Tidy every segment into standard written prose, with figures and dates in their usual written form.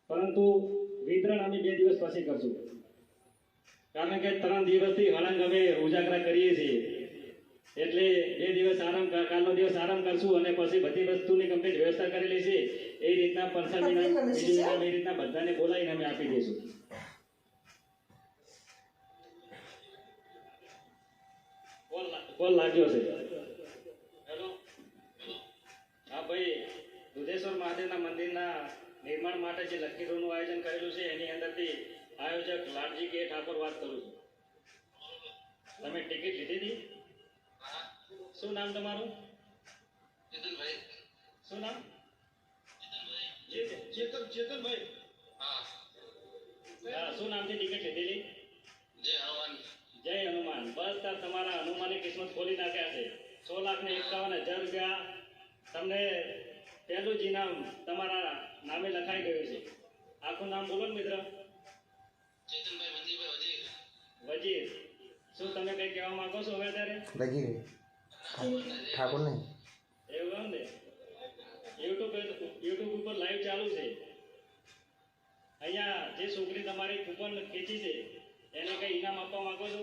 પરંતુ વિતરણ અમે 2 દિવસ પછી કરશું, કારણ કે 3 દિવસથી હળંગ અમે ઉજાગરા કરીએ છીએ, એટલે 2 દિવસ આરામ, કાલનો દિવસ આરામ કરશું અને પછી બધી વસ્તુની કમ્પ્લીટ વ્યવસ્થા કરેલી છે એ રીતના પરસાદીના બીજી એ રીતના બધાને બોલાવીને અમે આપી દઈશું. કોલ લાગ્યો છે. હેલો, હા ભાઈ, દુધેશ્વર મહાદેવના મંદિરના નિર્માણ માટે જે લકી ડ્રોનું આયોજન કરેલું છે એની અંદરથી આયોજક લાલજી કે ઠાકોર વાત કરું છું. તમે ટિકિટ લીધી હતી? શું નામ તમારું? ચેતનભાઈ. શું નામ? ચેતનભાઈ. હા. શું નામથી ટિકિટ લીધેલી? જય હનુમાન. જય હનુમાન. બસ તાર તમારા હનુમાનની કિસ્મત ખોલી નાખ્યા છે. 6,51,000 રૂપિયા તમને પહેલું જ ઇનામ તમારા નામે લખાઈ ગયું છે. આખું નામ બોલો ને મિત્ર. ચેતનભાઈ મંદિરભાઈ વજીર. શું તમે કંઈ કહેવા માંગો છો હવે અત્યારે? વજીર ઠાકોર નહીં. એવું એમ ને? યુટ્યુબ ઉપર લાઈવ ચાલુ છે. અહીંયા જે છોકરી તમારી કૂપન ખેંચી છે એને કઈ ઇનામ આપવા માંગો છો?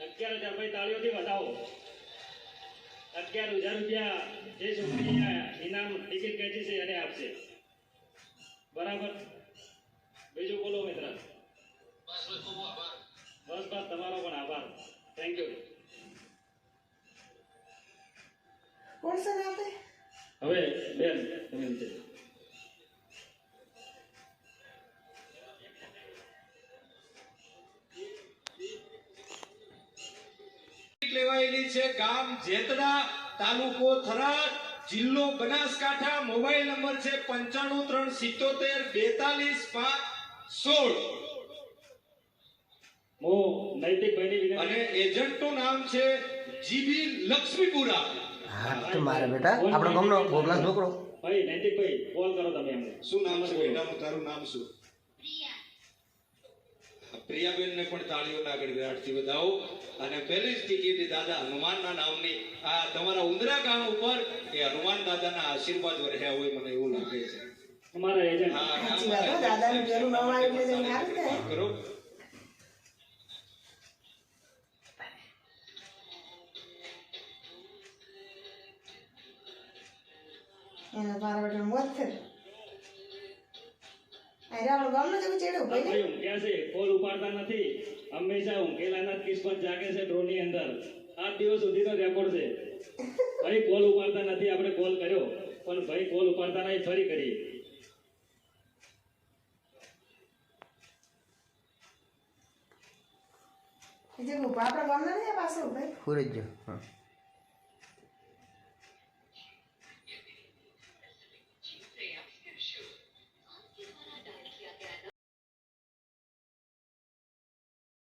11,000 ભાઈ, તાળીઓથી વધાવો. 11,000 રૂપિયા જે છોકરી ઇનામ ટિકિટ ખેંચી છે એને આપશે. બરાબર? બીજું બોલો મિત્ર. બસ તમારો પણ આભાર. Thank you. કોણ છે આપે? હવે બેન તમે નીચે. લેવાયેલી છે. ગામ જેતડા, તાલુકો થરાદ, જિલ્લો બનાસકાંઠા. મોબાઈલ નંબર છે 9537724516. હું નૈતિક ભાઈની વિનંતી અને એજન્ટનું નામ છે જીબી લક્ષ્મીપુરા. હા તો મારા બેટા આપણો ગામનો ગોગલા છોકરો. ભાઈ નૈતિક ભાઈ કોલ કરો તમે એમને. શું નામ છે બેટાનું? તારું નામ શું? પ્રિયાબેન ને પણ તાળીઓના ગડગડાટથી વધાવો. અને પહેલી જ ટિકિટ દાદા હનુમાનના નામની આ તમારા ઉંદરા ગામ ઉપર એ હનુમાન દાદાના આશીર્વાદ વર્ષ્યા હોય મને એવું લાગે છે. અમારા એજન્ટ. હા, સાચી વાત હો, દાદાનું પેલું નામ આવ્યું એટલે જેમ સારું થાય. કરો. એના મારા બેટાનું મોત છે. અરે આપણો ગામનો જેવું ચેડ્યો ભાઈ. ભાઈ ઊંઘ્યા છે, કોલ ઉપાડતા નથી. હંમેશા ઊંઘેલાના જ કિસ્મત જાગે છે ડ્રોની અંદર. 8 દિવસ સુધીનો રેકોર્ડ છે. ભાઈ કોલ ઉપાડતા નથી. આપણે કોલ કર્યો પણ ભાઈ કોલ ઉપાડતા નહીં. ફરી કરીએ. જે આપણા ગામના નહીં પાછો ભાઈ. ફૂરી જ જો. હા